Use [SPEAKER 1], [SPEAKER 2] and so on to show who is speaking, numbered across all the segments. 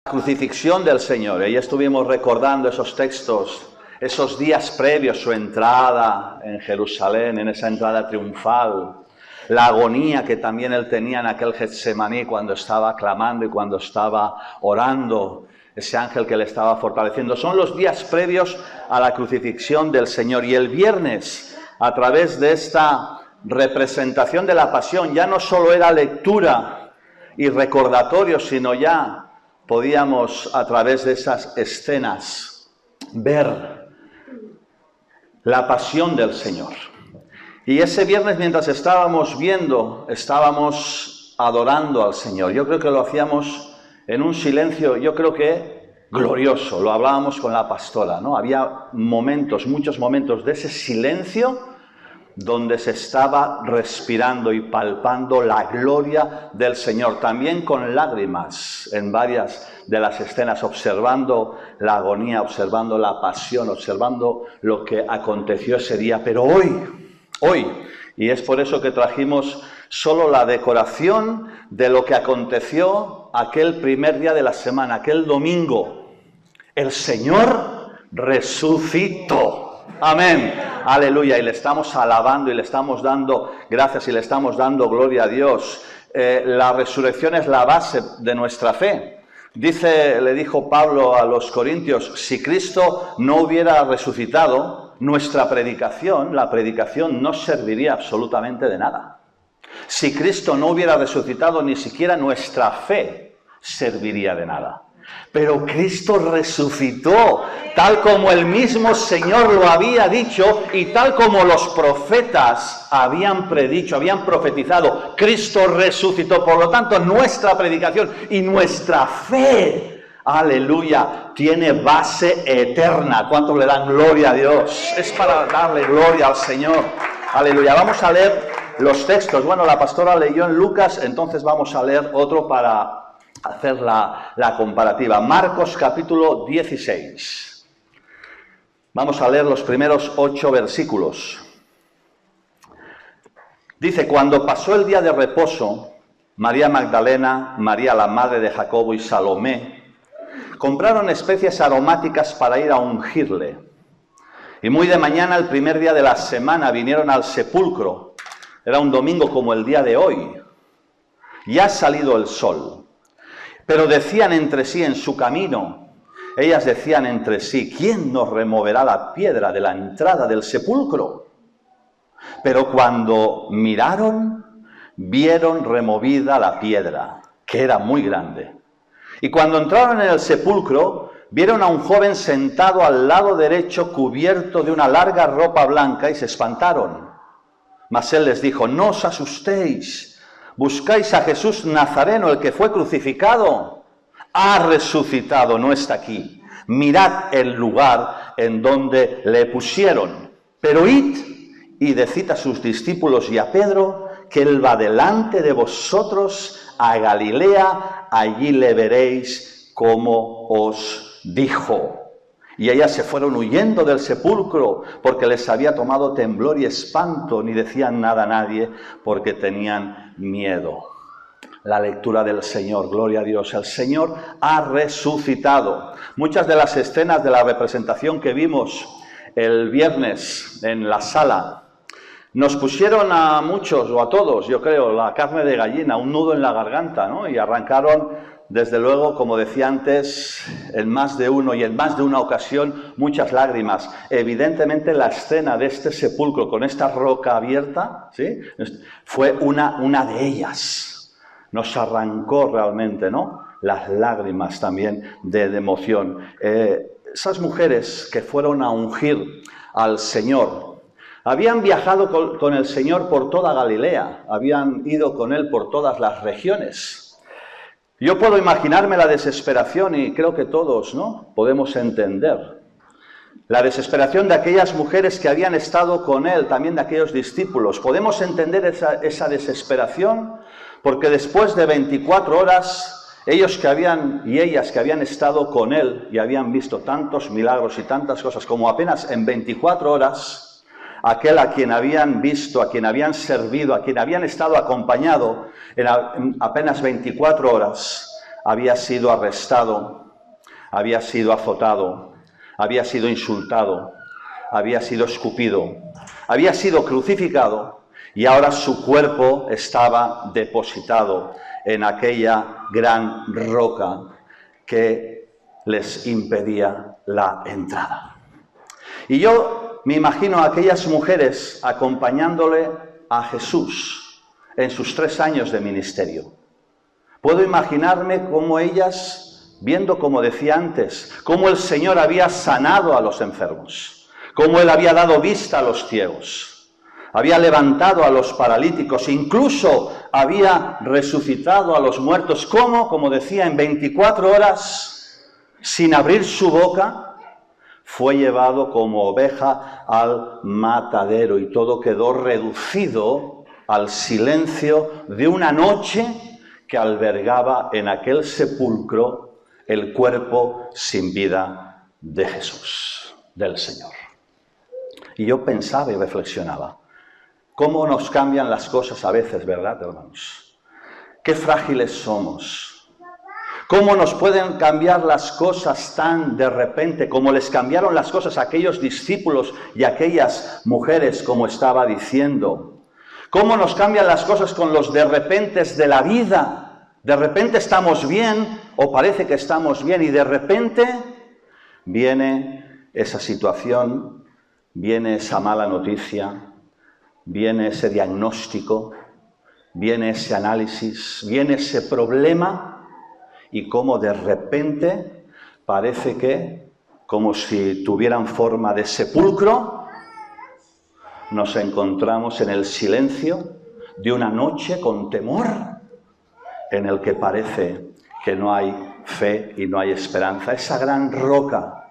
[SPEAKER 1] Crucifixión del Señor. Ya estuvimos recordando esos textos, esos días previos, su entrada en Jerusalén, en esa entrada triunfal, la agonía que también él tenía en aquel Getsemaní cuando estaba clamando y cuando estaba orando, ese ángel que le estaba fortaleciendo. Son los días previos a la crucifixión del Señor. Y el viernes, a través de esta representación de la pasión, ya no solo era lectura y recordatorio, sino ya podíamos, a través de esas escenas, ver la pasión del Señor. Y ese viernes, mientras estábamos viendo, estábamos adorando al Señor. Yo creo que lo hacíamos en un silencio, yo creo que glorioso. Lo hablábamos con la pastora, ¿no? Había momentos, muchos momentos de ese silencio donde se estaba respirando y palpando la gloria del Señor, también con lágrimas en varias de las escenas, observando la agonía, observando la pasión, observando lo que aconteció ese día. Pero hoy, y es por eso que trajimos solo la decoración de lo que aconteció aquel primer día de la semana, aquel domingo. El Señor resucitó. Amén, aleluya, y le estamos alabando y le estamos dando gracias y le estamos dando gloria a Dios. La resurrección es la base de nuestra fe. Le dijo Pablo a los Corintios, si Cristo no hubiera resucitado, nuestra predicación, la predicación no serviría absolutamente de nada. Si Cristo no hubiera resucitado, ni siquiera nuestra fe serviría de nada. Pero Cristo resucitó, tal como el mismo Señor lo había dicho y tal como los profetas habían predicho, habían profetizado. Cristo resucitó, por lo tanto, nuestra predicación y nuestra fe, aleluya, tiene base eterna. ¿Cuántos le dan gloria a Dios? Es para darle gloria al Señor, aleluya. Vamos a leer los textos. Bueno, la pastora leyó en Lucas, entonces vamos a leer otro para hacer la comparativa. Marcos capítulo 16. Vamos a leer los primeros 8 versículos. Dice, cuando pasó el día de reposo, María Magdalena, María la madre de Jacobo y Salomé compraron especias aromáticas para ir a ungirle. Y muy de mañana, el primer día de la semana, vinieron al sepulcro. Era un domingo como el día de hoy. Ya ha salido el sol. Pero decían entre sí en su camino, ellas decían entre sí, ¿quién nos removerá la piedra de la entrada del sepulcro? Pero cuando miraron, vieron removida la piedra, que era muy grande. Y cuando entraron en el sepulcro, vieron a un joven sentado al lado derecho, cubierto de una larga ropa blanca, y se espantaron. Mas él les dijo, no os asustéis. Buscáis a Jesús Nazareno, el que fue crucificado. Ha resucitado, no está aquí. Mirad el lugar en donde le pusieron. Pero id y decid a sus discípulos y a Pedro que él va delante de vosotros a Galilea, allí le veréis como os dijo. Y ellas se fueron huyendo del sepulcro porque les había tomado temblor y espanto, ni decían nada a nadie porque tenían miedo. La lectura del Señor, gloria a Dios. El Señor ha resucitado. Muchas de las escenas de la representación que vimos el viernes en la sala nos pusieron a muchos o a todos, yo creo, la carne de gallina, un nudo en la garganta, ¿no? Y arrancaron, desde luego, como decía antes, en más de uno y en más de una ocasión, muchas lágrimas. Evidentemente la escena de este sepulcro con esta roca abierta, ¿sí?, fue una de ellas. Nos arrancó realmente, ¿no?, las lágrimas también de emoción. Esas mujeres que fueron a ungir al Señor habían viajado con el Señor por toda Galilea, habían ido con él por todas las regiones. Yo puedo imaginarme la desesperación y creo que todos, ¿no?, podemos entender la desesperación de aquellas mujeres que habían estado con él, también de aquellos discípulos. Podemos entender esa desesperación porque después de 24 horas, ellos que habían y ellas que habían estado con él y habían visto tantos milagros y tantas cosas, como apenas en 24 horas, aquel a quien habían visto, a quien habían servido, a quien habían estado acompañado en apenas 24 horas, había sido arrestado, había sido azotado, había sido insultado, había sido escupido, había sido crucificado y ahora su cuerpo estaba depositado en aquella gran roca que les impedía la entrada. Y yo me imagino a aquellas mujeres acompañándole a Jesús en sus 3 años de ministerio. Puedo imaginarme cómo ellas, viendo, como decía antes, cómo el Señor había sanado a los enfermos, cómo Él había dado vista a los ciegos, había levantado a los paralíticos, incluso había resucitado a los muertos, cómo, como decía, en 24 horas, sin abrir su boca, fue llevado como oveja al matadero y todo quedó reducido al silencio de una noche que albergaba en aquel sepulcro el cuerpo sin vida de Jesús, del Señor. Y yo pensaba y reflexionaba, cómo nos cambian las cosas a veces, ¿verdad, hermanos? Qué frágiles somos. ¿Cómo nos pueden cambiar las cosas tan de repente, como les cambiaron las cosas a aquellos discípulos y a aquellas mujeres, como estaba diciendo? ¿Cómo nos cambian las cosas con los de repentes de la vida? De repente estamos bien, o parece que estamos bien, y de repente viene esa situación, viene esa mala noticia, viene ese diagnóstico, viene ese análisis, viene ese problema, y como de repente parece que, como si tuvieran forma de sepulcro, nos encontramos en el silencio de una noche con temor, en el que parece que no hay fe y no hay esperanza. Esa gran roca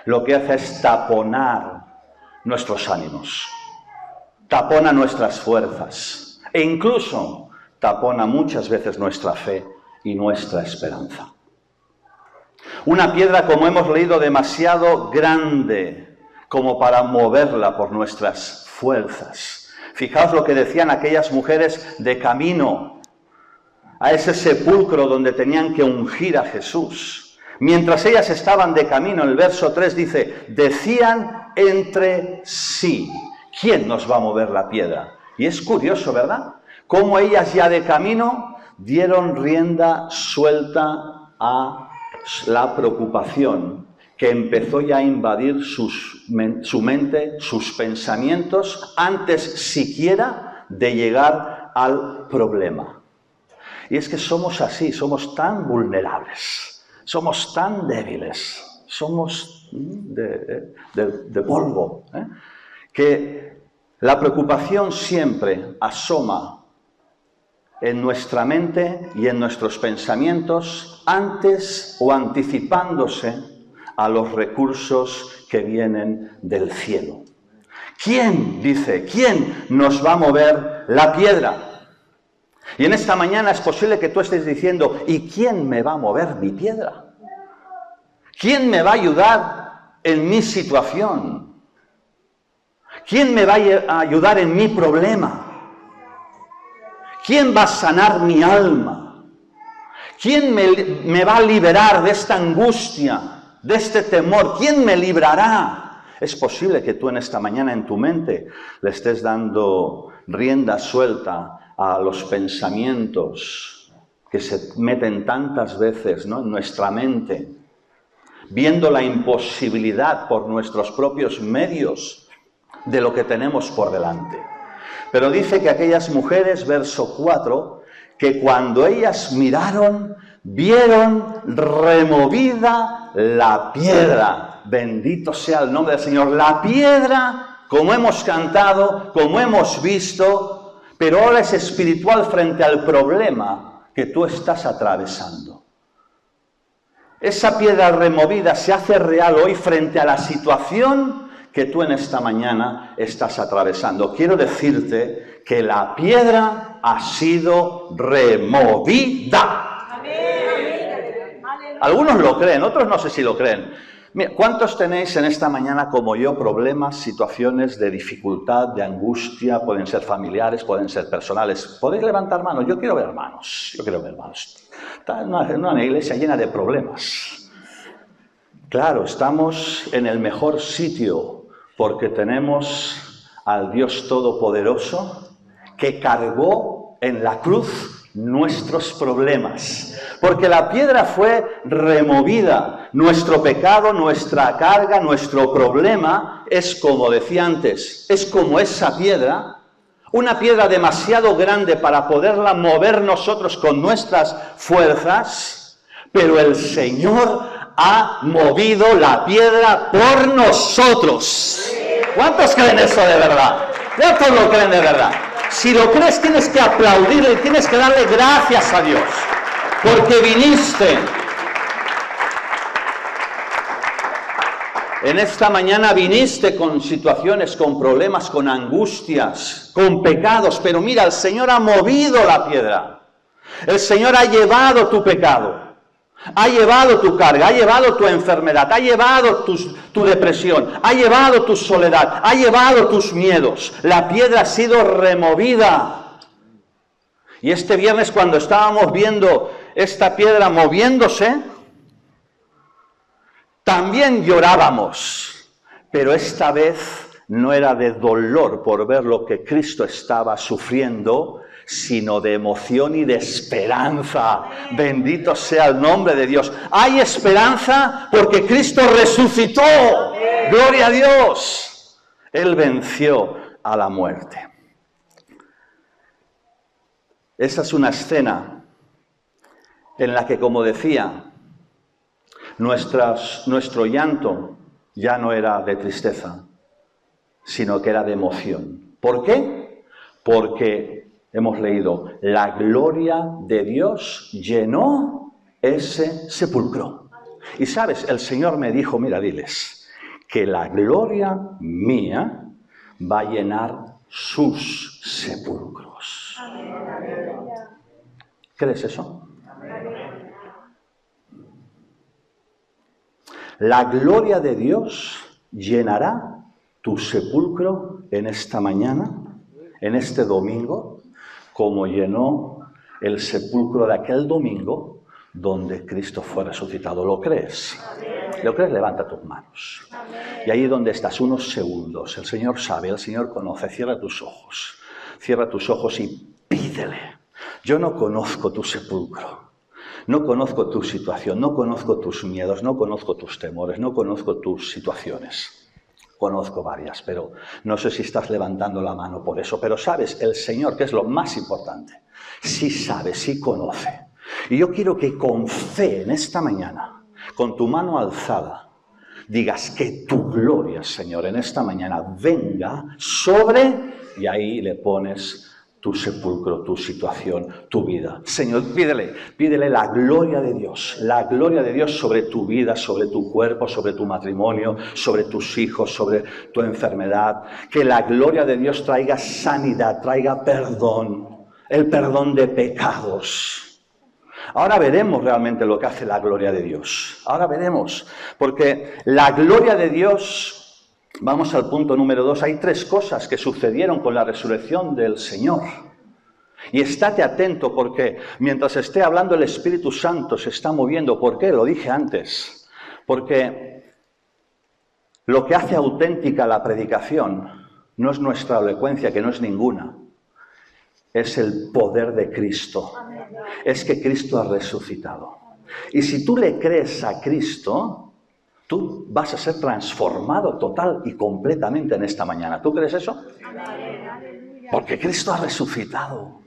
[SPEAKER 1] lo que hace es taponar nuestros ánimos, tapona nuestras fuerzas e incluso tapona muchas veces nuestra fe y nuestra esperanza. Una piedra, como hemos leído, demasiado grande como para moverla por nuestras fuerzas. Fijaos lo que decían aquellas mujeres de camino a ese sepulcro donde tenían que ungir a Jesús. Mientras ellas estaban de camino, el verso 3 dice, decían entre sí, ¿quién nos va a mover la piedra? Y es curioso, ¿verdad? Cómo ellas ya de camino dieron rienda suelta a la preocupación que empezó ya a invadir su mente, sus pensamientos, antes siquiera de llegar al problema. Y es que somos así, somos tan vulnerables, somos tan débiles, somos de polvo, que la preocupación siempre asoma en nuestra mente y en nuestros pensamientos antes o anticipándose a los recursos que vienen del cielo. ¿Quién, dice, quién nos va a mover la piedra? Y en esta mañana es posible que tú estés diciendo, ¿y quién me va a mover mi piedra? ¿Quién me va a ayudar en mi situación? ¿Quién me va a ayudar en mi problema? ¿Quién va a sanar mi alma? ¿Quién me va a liberar de esta angustia, de este temor? ¿Quién me librará? Es posible que tú en esta mañana en tu mente le estés dando rienda suelta a los pensamientos que se meten tantas veces, ¿no?, en nuestra mente, viendo la imposibilidad por nuestros propios medios de lo que tenemos por delante. Pero dice que aquellas mujeres, verso 4, que cuando ellas miraron, vieron removida la piedra. Bendito sea el nombre del Señor. La piedra, como hemos cantado, como hemos visto, pero ahora es espiritual frente al problema que tú estás atravesando. Esa piedra removida se hace real hoy frente a la situación que tú en esta mañana estás atravesando. Quiero decirte que la piedra ha sido removida. Amén. Algunos lo creen, otros no sé si lo creen. Mira, ¿cuántos tenéis en esta mañana como yo problemas, situaciones de dificultad, de angustia? Pueden ser familiares, pueden ser personales. ¿Podéis levantar manos? Yo quiero ver manos. Yo quiero ver manos. Está en una iglesia llena de problemas. Claro, estamos en el mejor sitio porque tenemos al Dios Todopoderoso que cargó en la cruz nuestros problemas, porque la piedra fue removida. Nuestro pecado, nuestra carga, nuestro problema es, como decía antes, es como esa piedra, una piedra demasiado grande para poderla mover nosotros con nuestras fuerzas, pero el Señor ha movido la piedra por nosotros. ¿Cuántos creen eso de verdad? ¿Cuántos lo creen de verdad? Si lo crees, tienes que aplaudirle, tienes que darle gracias a Dios, porque viniste. En esta mañana viniste con situaciones, con problemas, con angustias, con pecados, pero mira, el Señor ha movido la piedra. El Señor ha llevado tu pecado. Ha llevado tu carga, ha llevado tu enfermedad, ha llevado tu depresión, ha llevado tu soledad, ha llevado tus miedos. La piedra ha sido removida. Y este viernes, cuando estábamos viendo esta piedra moviéndose, también llorábamos. Pero esta vez no era de dolor por ver lo que Cristo estaba sufriendo, sino de emoción y de esperanza. Bendito sea el nombre de Dios. Hay esperanza porque Cristo resucitó. Gloria a Dios. Él venció a la muerte. Esa es una escena en la que, como decía, nuestro llanto ya no era de tristeza, sino que era de emoción. ¿Por qué? Porque hemos leído, la gloria de Dios llenó ese sepulcro. Y sabes, el Señor me dijo, mira, diles, que la gloria mía va a llenar sus sepulcros. ¿Crees eso? La gloria de Dios llenará tu sepulcro en esta mañana, en este domingo, como llenó el sepulcro de aquel domingo donde Cristo fue resucitado. ¿Lo crees? Amén. ¿Lo crees? Levanta tus manos. Amén. Y ahí donde estás, unos segundos, el Señor sabe, el Señor conoce. Cierra tus ojos. Cierra tus ojos y pídele. Yo no conozco tu sepulcro. No conozco tu situación, no conozco tus miedos, no conozco tus temores, no conozco tus situaciones. Conozco varias, pero no sé si estás levantando la mano por eso. Pero sabes, el Señor, que es lo más importante, sí sabe, sí conoce. Y yo quiero que con fe en esta mañana, con tu mano alzada, digas que tu gloria, Señor, en esta mañana venga sobre, y ahí le pones tu sepulcro, tu situación, tu vida. Señor, pídele la gloria de Dios sobre tu vida, sobre tu cuerpo, sobre tu matrimonio, sobre tus hijos, sobre tu enfermedad. Que la gloria de Dios traiga sanidad, traiga perdón, el perdón de pecados. Ahora veremos realmente lo que hace la gloria de Dios. Ahora veremos, porque la gloria de Dios... Vamos al punto número 2. Hay 3 cosas que sucedieron con la resurrección del Señor. Y estate atento porque mientras esté hablando el Espíritu Santo se está moviendo. ¿Por qué? Lo dije antes. Porque lo que hace auténtica la predicación no es nuestra elocuencia, que no es ninguna. Es el poder de Cristo. Es que Cristo ha resucitado. Y si tú le crees a Cristo... tú vas a ser transformado total y completamente en esta mañana. ¿Tú crees eso? Porque Cristo ha resucitado.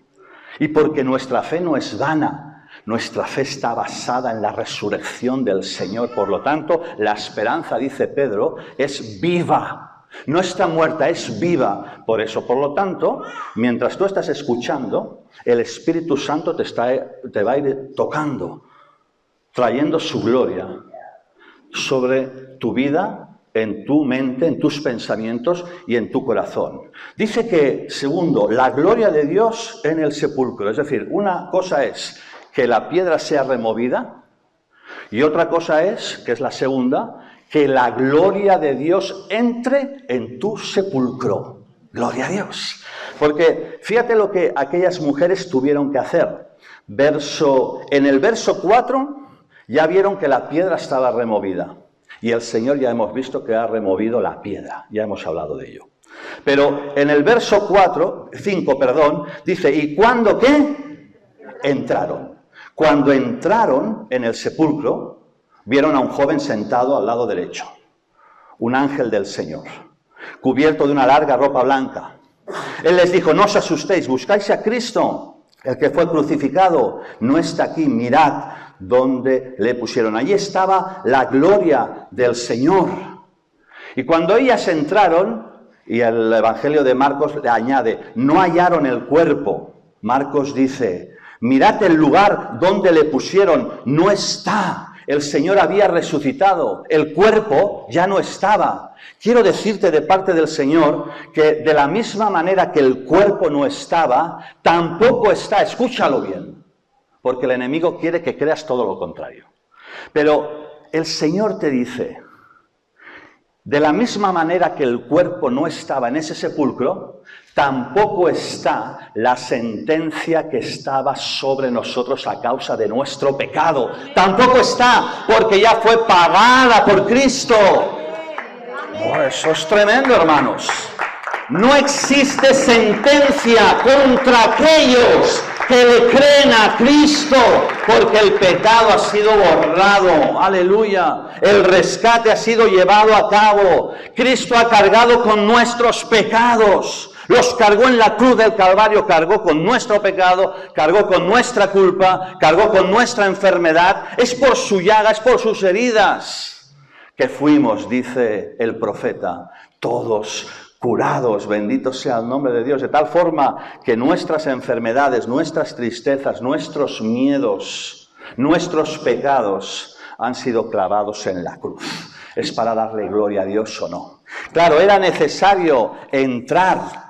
[SPEAKER 1] Y porque nuestra fe no es vana. Nuestra fe está basada en la resurrección del Señor. Por lo tanto, la esperanza, dice Pedro, es viva. No está muerta, es viva. Por eso, por lo tanto, mientras tú estás escuchando, el Espíritu Santo te va a ir tocando, trayendo su gloria sobre tu vida, en tu mente, en tus pensamientos y en tu corazón. Dice que, segundo, la gloria de Dios en el sepulcro. Es decir, una cosa es que la piedra sea removida y otra cosa es, que es la segunda, que la gloria de Dios entre en tu sepulcro. Gloria a Dios. Porque fíjate lo que aquellas mujeres tuvieron que hacer. En el verso 4 ya vieron que la piedra estaba removida. Y el Señor ya hemos visto que ha removido la piedra. Ya hemos hablado de ello. Pero en el verso 5, dice, ¿y cuándo qué? Entraron. Cuando entraron en el sepulcro, vieron a un joven sentado al lado derecho. Un ángel del Señor, cubierto de una larga ropa blanca. Él les dijo, no os asustéis, buscáis a Cristo, el que fue crucificado. No está aquí, mirad dónde le pusieron. Allí estaba la gloria del Señor. Y cuando ellas entraron, y el Evangelio de Marcos le añade, no hallaron el cuerpo. Marcos dice, mirad el lugar donde le pusieron, no está. El Señor había resucitado, el cuerpo ya no estaba. Quiero decirte de parte del Señor que de la misma manera que el cuerpo no estaba, tampoco está, escúchalo bien, porque el enemigo quiere que creas todo lo contrario. Pero el Señor te dice, de la misma manera que el cuerpo no estaba en ese sepulcro, tampoco está la sentencia que estaba sobre nosotros a causa de nuestro pecado. Tampoco está, porque ya fue pagada por Cristo. Oh, eso es tremendo, hermanos. No existe sentencia contra aquellos que le creen a Cristo, porque el pecado ha sido borrado. Aleluya. El rescate ha sido llevado a cabo. Cristo ha cargado con nuestros pecados. Los cargó en la cruz del Calvario, cargó con nuestro pecado, cargó con nuestra culpa, cargó con nuestra enfermedad. Es por su llaga, es por sus heridas que fuimos, dice el profeta, todos curados. Bendito sea el nombre de Dios, de tal forma que nuestras enfermedades, nuestras tristezas, nuestros miedos, nuestros pecados han sido clavados en la cruz. ¿Es para darle gloria a Dios o no? Claro, era necesario entrar.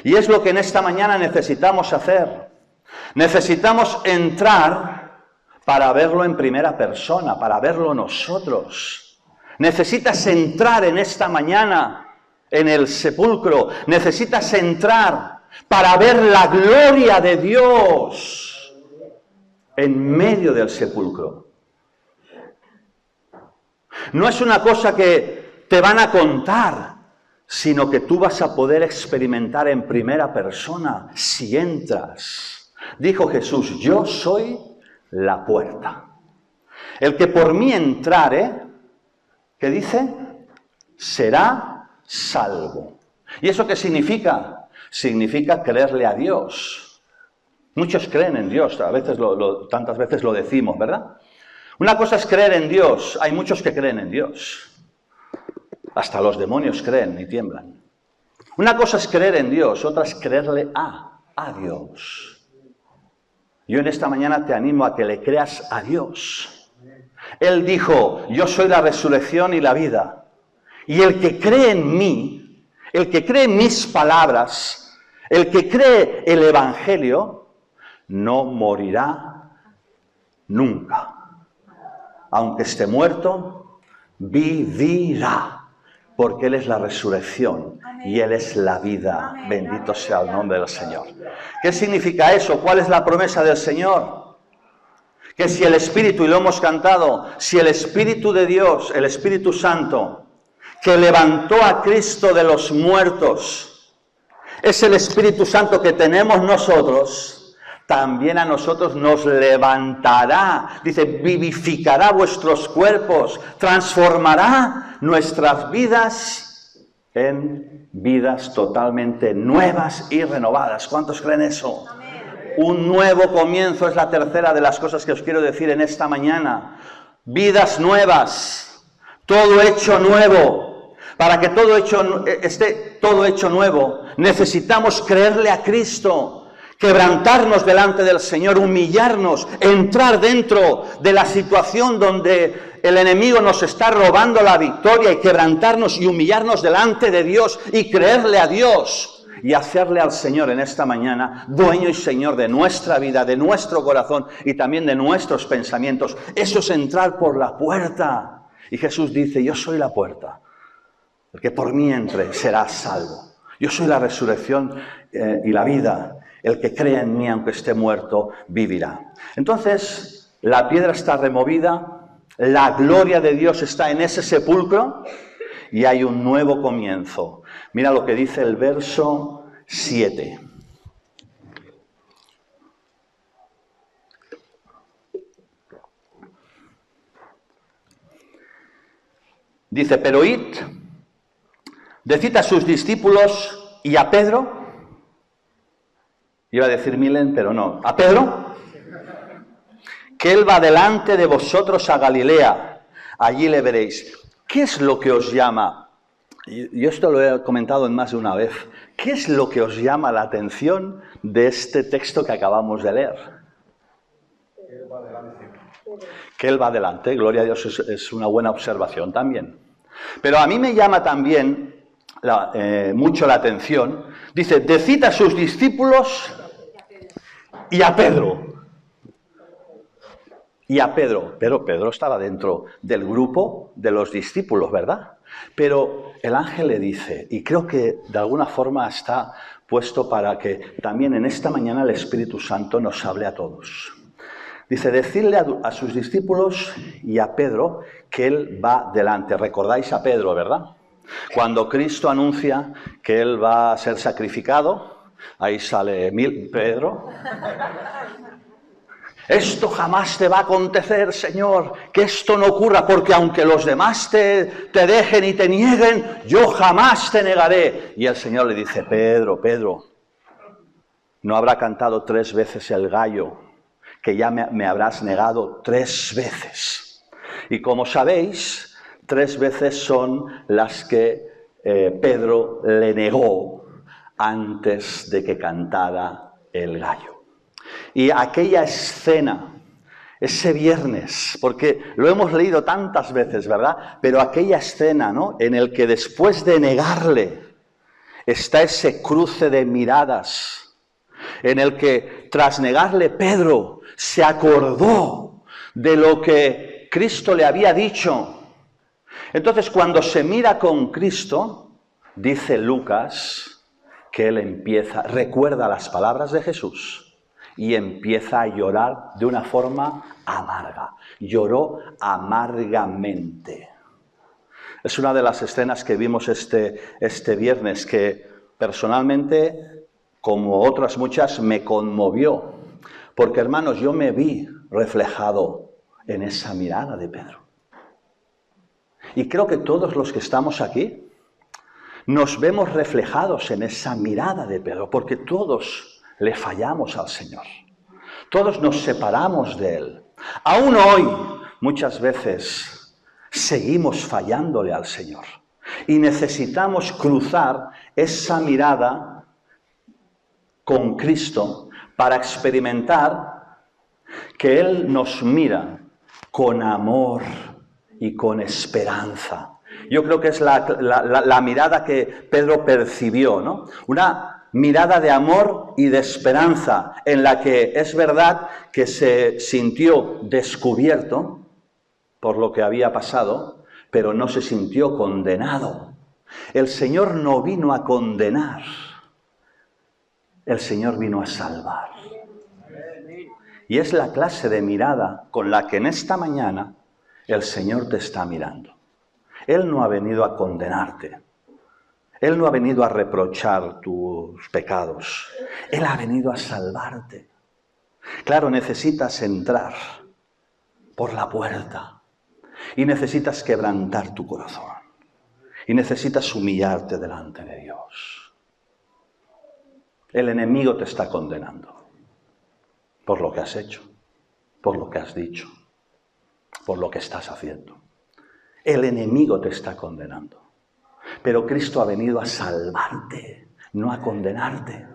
[SPEAKER 1] Y es lo que en esta mañana necesitamos hacer. Necesitamos entrar para verlo en primera persona, para verlo nosotros. Necesitas entrar en esta mañana en el sepulcro. Necesitas entrar para ver la gloria de Dios en medio del sepulcro. No es una cosa que te van a contar, sino que tú vas a poder experimentar en primera persona si entras. Dijo Jesús, yo soy la puerta. El que por mí entrare, ¿qué dice? Será salvo. ¿Y eso qué significa? Significa creerle a Dios. Muchos creen en Dios, tantas veces lo decimos, ¿verdad? Una cosa es creer en Dios, hay muchos que creen en Dios. Hasta los demonios creen y tiemblan. Una cosa es creer en Dios, otra es creerle a Dios. Yo en esta mañana te animo a que le creas a Dios. Él dijo, yo soy la resurrección y la vida. Y el que cree en mí, el que cree en mis palabras, el que cree el Evangelio, no morirá nunca. Aunque esté muerto, vivirá. Porque Él es la resurrección y Él es la vida. Bendito sea el nombre del Señor. ¿Qué significa eso? ¿Cuál es la promesa del Señor? Que si el Espíritu, y lo hemos cantado, si el Espíritu de Dios, el Espíritu Santo, que levantó a Cristo de los muertos, es el Espíritu Santo que tenemos nosotros, también a nosotros nos levantará, dice, vivificará vuestros cuerpos, transformará nuestras vidas en vidas totalmente nuevas y renovadas. ¿Cuántos creen eso? Amén. Un nuevo comienzo es la tercera de las cosas que os quiero decir en esta mañana. Vidas nuevas, todo hecho nuevo. Para que esté todo hecho nuevo, necesitamos creerle a Cristo. Quebrantarnos delante del Señor, humillarnos, entrar dentro de la situación donde el enemigo nos está robando la victoria y quebrantarnos y humillarnos delante de Dios y creerle a Dios y hacerle al Señor en esta mañana dueño y Señor de nuestra vida, de nuestro corazón y también de nuestros pensamientos. Eso es entrar por la puerta. Y Jesús dice, yo soy la puerta. El que por mí entre será salvo. Yo soy la resurrección y la vida. El que crea en mí, aunque esté muerto, vivirá. Entonces, la piedra está removida, la gloria de Dios está en ese sepulcro y hay un nuevo comienzo. Mira lo que dice el verso 7. Dice, pero id, decid a sus discípulos y a Pedro, iba a decir Milen, pero no, a Pedro, que él va delante de vosotros a Galilea, allí le veréis. ¿Qué es lo que os llama? Yo esto lo he comentado en más de una vez. ¿Qué es lo que os llama la atención de este texto que acabamos de leer? Que él va adelante, gloria a Dios, es una buena observación también. Pero a mí me llama también mucho la atención, dice, decid a sus discípulos y a Pedro. Y a Pedro, pero Pedro estaba dentro del grupo de los discípulos, ¿verdad? Pero el ángel le dice, y creo que de alguna forma está puesto para que también en esta mañana el Espíritu Santo nos hable a todos. Dice, decidle a sus discípulos y a Pedro que él va delante. ¿Recordáis a Pedro, verdad? Cuando Cristo anuncia que él va a ser sacrificado, ahí sale Pedro. Esto jamás te va a acontecer, Señor, que esto no ocurra, porque aunque los demás te dejen y te nieguen, yo jamás te negaré. Y el Señor le dice, Pedro, Pedro, no habrá cantado 3 veces el gallo, que ya me habrás negado 3 veces. Y como sabéis, 3 veces son las que Pedro le negó antes de que cantara el gallo. Y aquella escena, ese viernes, porque lo hemos leído tantas veces, ¿verdad? Pero aquella escena, ¿no?, en el que después de negarle está ese cruce de miradas, en el que tras negarle Pedro se acordó de lo que Cristo le había dicho. Entonces, cuando se mira con Cristo, dice Lucas que él recuerda las palabras de Jesús y empieza a llorar de una forma amarga. Lloró amargamente. Es una de las escenas que vimos este viernes que personalmente, como otras muchas, me conmovió. Porque, hermanos, yo me vi reflejado en esa mirada de Pedro. Y creo que todos los que estamos aquí nos vemos reflejados en esa mirada de Pedro, porque todos le fallamos al Señor. Todos nos separamos de Él. Aún hoy, muchas veces, seguimos fallándole al Señor. Y necesitamos cruzar esa mirada con Cristo para experimentar que Él nos mira con amor y con esperanza. Yo creo que es la mirada que Pedro percibió, ¿no? Una mirada de amor y de esperanza, en la que es verdad que se sintió descubierto por lo que había pasado, pero no se sintió condenado. El Señor no vino a condenar, el Señor vino a salvar. Y es la clase de mirada con la que en esta mañana el Señor te está mirando. Él no ha venido a condenarte. Él no ha venido a reprochar tus pecados. Él ha venido a salvarte. Claro, necesitas entrar por la puerta. Y necesitas quebrantar tu corazón. Y necesitas humillarte delante de Dios. El enemigo te está condenando. Por lo que has hecho. Por lo que has dicho. Por lo que estás haciendo. El enemigo te está condenando. Pero Cristo ha venido a salvarte, no a condenarte.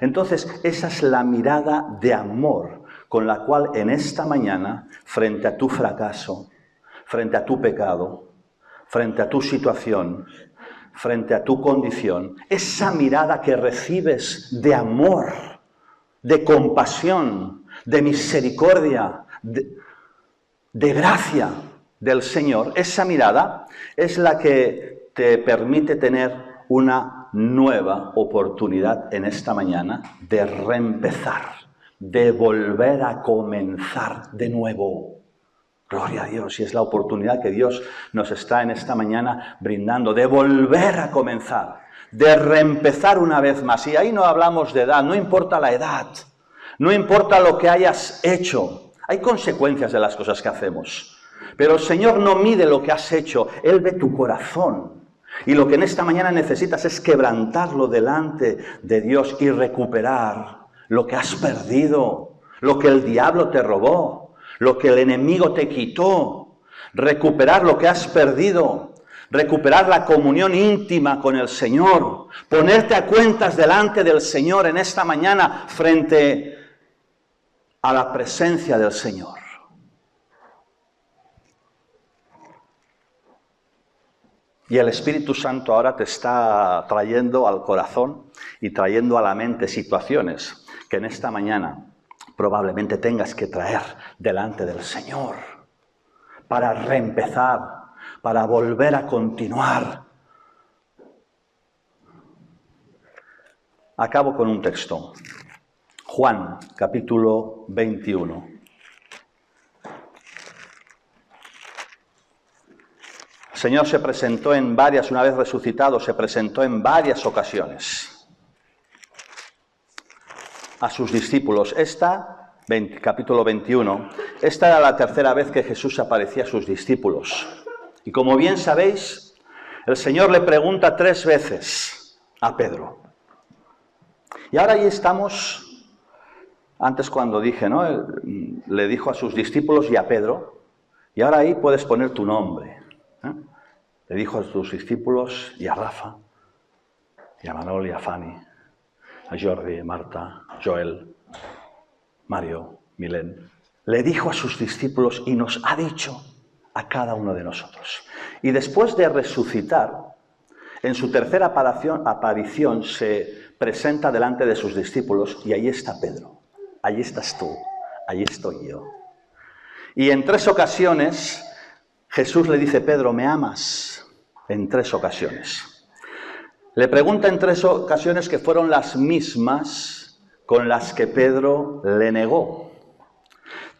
[SPEAKER 1] Entonces, esa es la mirada de amor con la cual en esta mañana, frente a tu fracaso, frente a tu pecado, frente a tu situación, frente a tu condición, esa mirada que recibes de amor, de compasión, de misericordia, de gracia, del Señor, esa mirada es la que te permite tener una nueva oportunidad en esta mañana de reempezar, de volver a comenzar de nuevo. Gloria a Dios, y es la oportunidad que Dios nos está en esta mañana brindando, de volver a comenzar, de reempezar una vez más. Y ahí no hablamos de edad, no importa la edad, no importa lo que hayas hecho. Hay consecuencias de las cosas que hacemos, pero el Señor no mide lo que has hecho, Él ve tu corazón. Y lo que en esta mañana necesitas es quebrantarlo delante de Dios y recuperar lo que has perdido, lo que el diablo te robó, lo que el enemigo te quitó, recuperar lo que has perdido, recuperar la comunión íntima con el Señor, ponerte a cuentas delante del Señor en esta mañana frente a la presencia del Señor. Y el Espíritu Santo ahora te está trayendo al corazón y trayendo a la mente situaciones que en esta mañana probablemente tengas que traer delante del Señor para reempezar, para volver a continuar. Acabo con un texto. Juan, capítulo 21. El Señor se presentó una vez resucitado, se presentó en varias ocasiones a sus discípulos. Capítulo 21, esta era la tercera vez que Jesús aparecía a sus discípulos. Y como bien sabéis, el Señor le pregunta 3 veces a Pedro. Y ahora ahí estamos, antes cuando dije, ¿no? Le dijo a sus discípulos y a Pedro, y ahora ahí puedes poner tu nombre. Le dijo a tus discípulos y a Rafa, y a Manol y a Fanny, a Jordi, Marta, Joel, Mario, Milén. Le dijo a sus discípulos y nos ha dicho a cada uno de nosotros. Y después de resucitar, en su tercera aparición se presenta delante de sus discípulos y ahí está Pedro, ahí estás tú, ahí estoy yo. Y en 3 ocasiones Jesús le dice, Pedro, ¿me amas? En 3 ocasiones. Le pregunta en 3 ocasiones que fueron las mismas con las que Pedro le negó.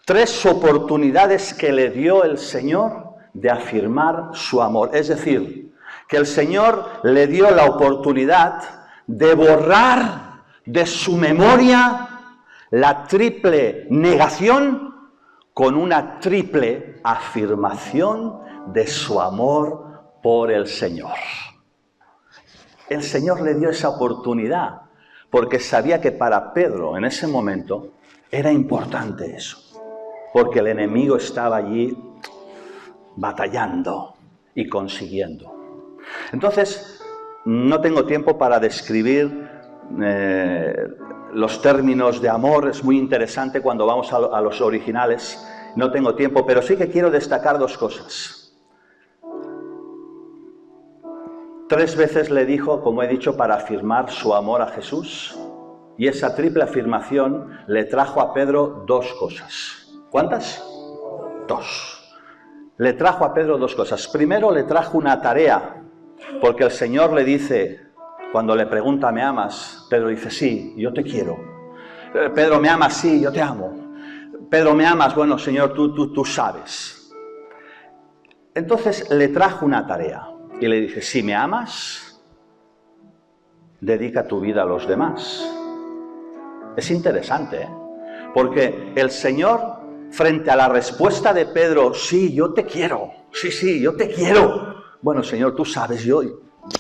[SPEAKER 1] 3 oportunidades que le dio el Señor de afirmar su amor. Es decir, que el Señor le dio la oportunidad de borrar de su memoria la triple negación con una triple afirmación de su amor por el Señor. El Señor le dio esa oportunidad porque sabía que para Pedro en ese momento era importante eso, porque el enemigo estaba allí batallando y consiguiendo. Entonces, no tengo tiempo para describir los términos de amor, es muy interesante cuando vamos a los originales, no tengo tiempo, pero sí que quiero destacar 2 cosas. 3 veces le dijo, como he dicho, para afirmar su amor a Jesús, y esa triple afirmación le trajo a Pedro 2 cosas. ¿Cuántas? 2. Le trajo a Pedro 2 cosas. Primero le trajo una tarea, porque el Señor le dice, cuando le pregunta, ¿me amas? Pedro dice, sí, yo te quiero. Pedro, ¿me amas? Sí, yo te amo. Pedro, ¿me amas? Bueno, Señor, tú sabes. Entonces le trajo una tarea. Y le dice, si me amas, dedica tu vida a los demás. Es interesante, porque el Señor, frente a la respuesta de Pedro, sí, yo te quiero, sí, yo te quiero. Bueno, Señor, tú sabes,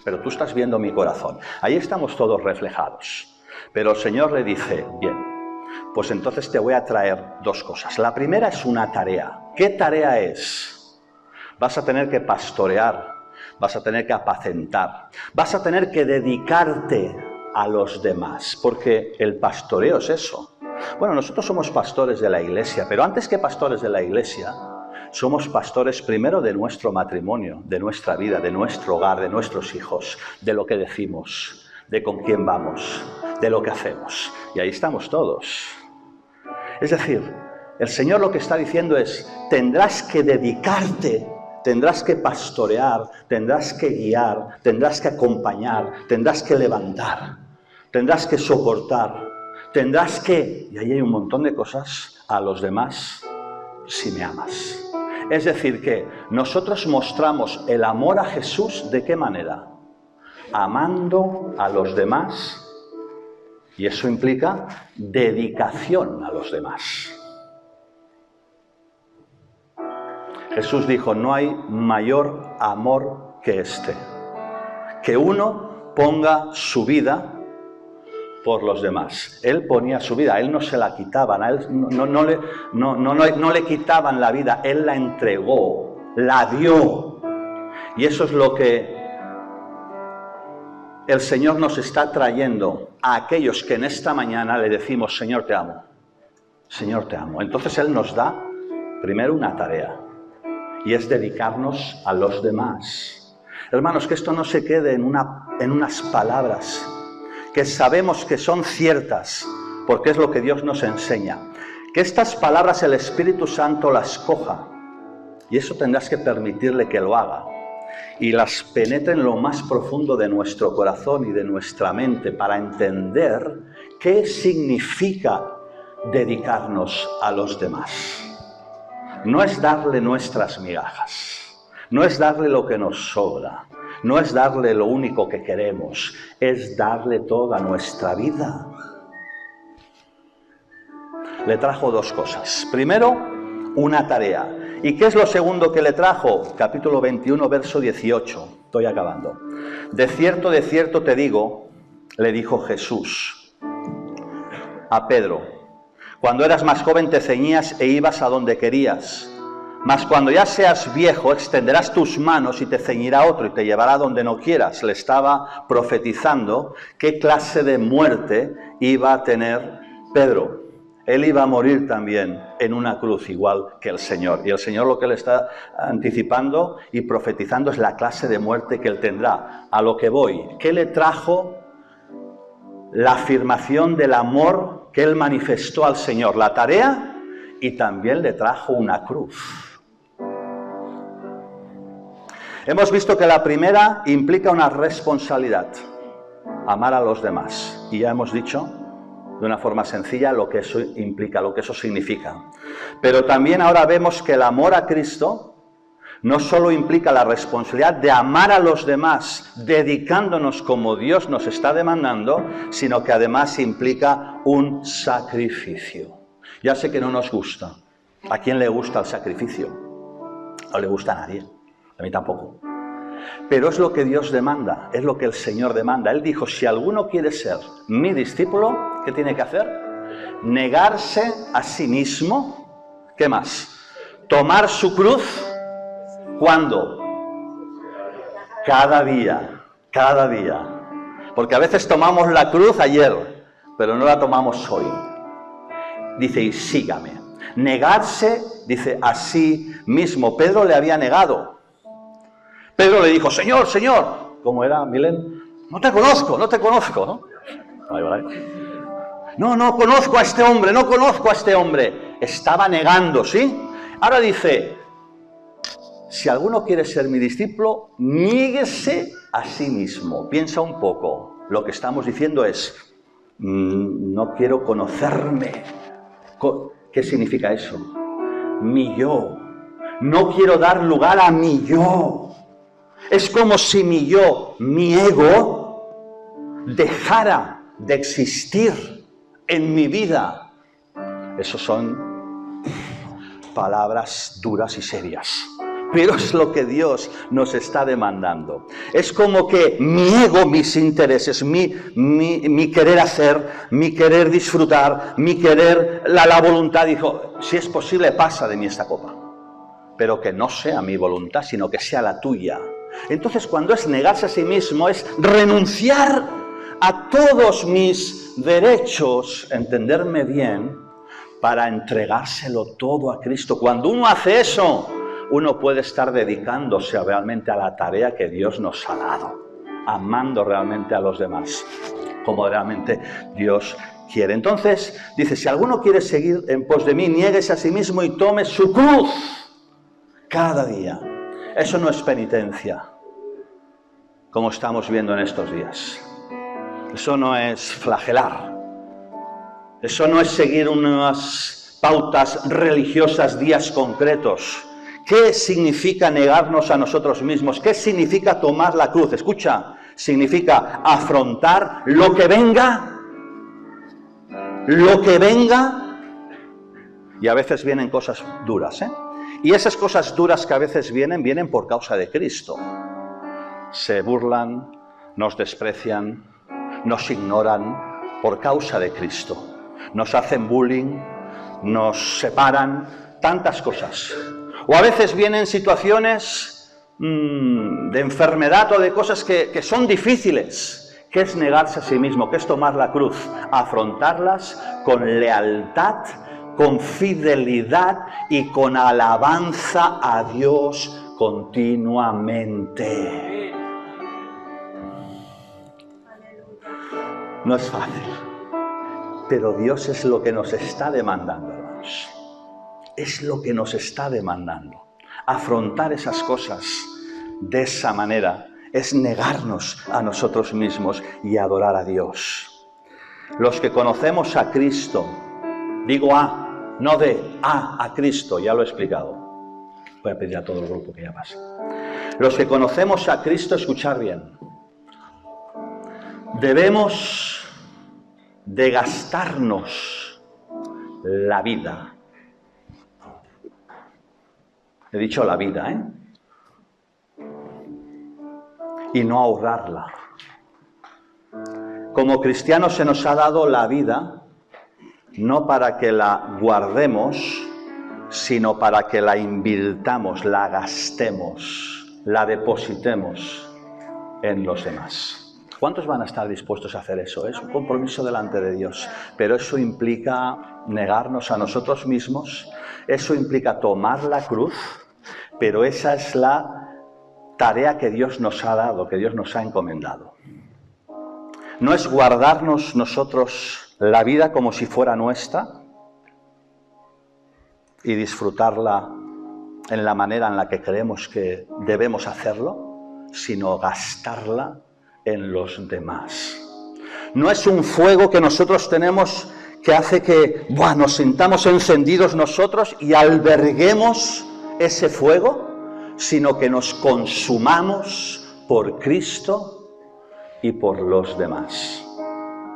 [SPEAKER 1] pero tú estás viendo mi corazón. Ahí estamos todos reflejados. Pero el Señor le dice, bien, pues entonces te voy a traer 2 cosas. La primera es una tarea. ¿Qué tarea es? Vas a tener que pastorear. Vas a tener que apacentar, vas a tener que dedicarte a los demás, porque el pastoreo es eso. Bueno, nosotros somos pastores de la iglesia, pero antes que pastores de la iglesia, somos pastores primero de nuestro matrimonio, de nuestra vida, de nuestro hogar, de nuestros hijos, de lo que decimos, de con quién vamos, de lo que hacemos. Y ahí estamos todos. Es decir, el Señor lo que está diciendo es, tendrás que dedicarte tendrás que pastorear, tendrás que guiar, tendrás que acompañar, tendrás que levantar, tendrás que soportar, tendrás que, y ahí hay un montón de cosas, a los demás si me amas. Es decir, que nosotros mostramos el amor a Jesús, ¿de qué manera? Amando a los demás, y eso implica dedicación a los demás. Jesús dijo, no hay mayor amor que este, que uno ponga su vida por los demás. Él ponía su vida, a él no se la quitaban, a él no le quitaban la vida, él la entregó, la dio. Y eso es lo que el Señor nos está trayendo a aquellos que en esta mañana le decimos, Señor, te amo. Señor, te amo. Entonces Él nos da primero una tarea, y es dedicarnos a los demás. Hermanos, que esto no se quede en unas palabras que sabemos que son ciertas, porque es lo que Dios nos enseña. Que estas palabras el Espíritu Santo las coja, y eso tendrás que permitirle que lo haga, y las penetre en lo más profundo de nuestro corazón y de nuestra mente para entender qué significa dedicarnos a los demás. No es darle nuestras migajas, no es darle lo que nos sobra, no es darle lo único que queremos, es darle toda nuestra vida. Le trajo dos cosas. Primero, una tarea. ¿Y qué es lo segundo que le trajo? Capítulo 21, verso 18. Estoy acabando. De cierto te digo, le dijo Jesús a Pedro, cuando eras más joven te ceñías e ibas a donde querías. Mas cuando ya seas viejo, extenderás tus manos y te ceñirá otro y te llevará donde no quieras. Le estaba profetizando qué clase de muerte iba a tener Pedro. Él iba a morir también en una cruz igual que el Señor. Y el Señor lo que le está anticipando y profetizando es la clase de muerte que él tendrá. A lo que voy, ¿qué le trajo la afirmación del amor que él manifestó al Señor? La tarea, y también le trajo una cruz. Hemos visto que la primera implica una responsabilidad, amar a los demás. Y ya hemos dicho de una forma sencilla lo que eso implica, lo que eso significa. Pero también ahora vemos que el amor a Cristo no solo implica la responsabilidad de amar a los demás, dedicándonos como Dios nos está demandando, sino que además implica un sacrificio. Ya sé que no nos gusta. ¿A quién le gusta el sacrificio? No le gusta a nadie. A mí tampoco. Pero es lo que Dios demanda, es lo que el Señor demanda. Él dijo, si alguno quiere ser mi discípulo, ¿qué tiene que hacer? Negarse a sí mismo. ¿Qué más? Tomar su cruz. ¿Cuándo? Cada día, cada día. Porque a veces tomamos la cruz ayer, pero no la tomamos hoy. Dice, y sígame. Negarse, dice, a sí mismo. Pedro le había negado. Pedro le dijo, Señor, Señor. ¿Cómo era, Milen? No te conozco, ¿no? No conozco a este hombre, no conozco a este hombre. Estaba negando, ¿sí? Ahora dice, si alguno quiere ser mi discípulo, niéguese a sí mismo. Piensa un poco. Lo que estamos diciendo es, no quiero conocerme. ¿Qué significa eso? Mi yo. No quiero dar lugar a mi yo. Es como si mi yo, mi ego, dejara de existir en mi vida. Esas son palabras duras y serias. Pero es lo que Dios nos está demandando. Es como que mi ego, mis intereses, mi querer hacer, mi querer disfrutar, mi querer, la voluntad, dijo, si es posible, pasa de mí esta copa. Pero que no sea mi voluntad, sino que sea la tuya. Entonces, cuando es negarse a sí mismo, es renunciar a todos mis derechos, entenderme bien, para entregárselo todo a Cristo. Cuando uno hace eso, uno puede estar dedicándose realmente a la tarea que Dios nos ha dado, amando realmente a los demás, como realmente Dios quiere. Entonces, dice, si alguno quiere seguir en pos de mí, niéguese a sí mismo y tome su cruz cada día. Eso no es penitencia, como estamos viendo en estos días. Eso no es flagelar. Eso no es seguir unas pautas religiosas, días concretos. ¿Qué significa negarnos a nosotros mismos? ¿Qué significa tomar la cruz? Escucha, significa afrontar lo que venga, y a veces vienen cosas duras, ¿eh? Y esas cosas duras que a veces vienen por causa de Cristo. Se burlan, nos desprecian, nos ignoran por causa de Cristo. Nos hacen bullying, nos separan, tantas cosas. O a veces vienen situaciones de enfermedad o de cosas que son difíciles, que es negarse a sí mismo, que es tomar la cruz, afrontarlas con lealtad, con fidelidad y con alabanza a Dios continuamente. No es fácil, pero Dios es lo que nos está demandando, hermanos. Es lo que nos está demandando. Afrontar esas cosas de esa manera es negarnos a nosotros mismos y adorar a Dios. Los que conocemos a Cristo, digo A, no de A Cristo, ya lo he explicado. Voy a pedir a todo el grupo que ya pase. Los que conocemos a Cristo, escuchar bien, debemos de gastarnos la vida. He dicho la vida, ¿eh? Y no ahorrarla. Como cristianos se nos ha dado la vida, no para que la guardemos, sino para que la invirtamos, la gastemos, la depositemos en los demás. ¿Cuántos van a estar dispuestos a hacer eso? Es un compromiso delante de Dios, pero eso implica negarnos a nosotros mismos, eso implica tomar la cruz, pero esa es la tarea que Dios nos ha dado, que Dios nos ha encomendado. No es guardarnos nosotros la vida como si fuera nuestra y disfrutarla en la manera en la que creemos que debemos hacerlo, sino gastarla en los demás. No es un fuego que nosotros tenemos que hace que nos sintamos encendidos nosotros y alberguemos ese fuego, sino que nos consumamos por Cristo y por los demás.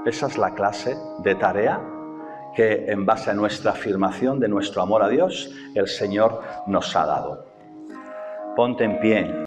[SPEAKER 1] Esa es la clase de tarea que, en base a nuestra afirmación de nuestro amor a Dios, el Señor nos ha dado. Ponte en pie.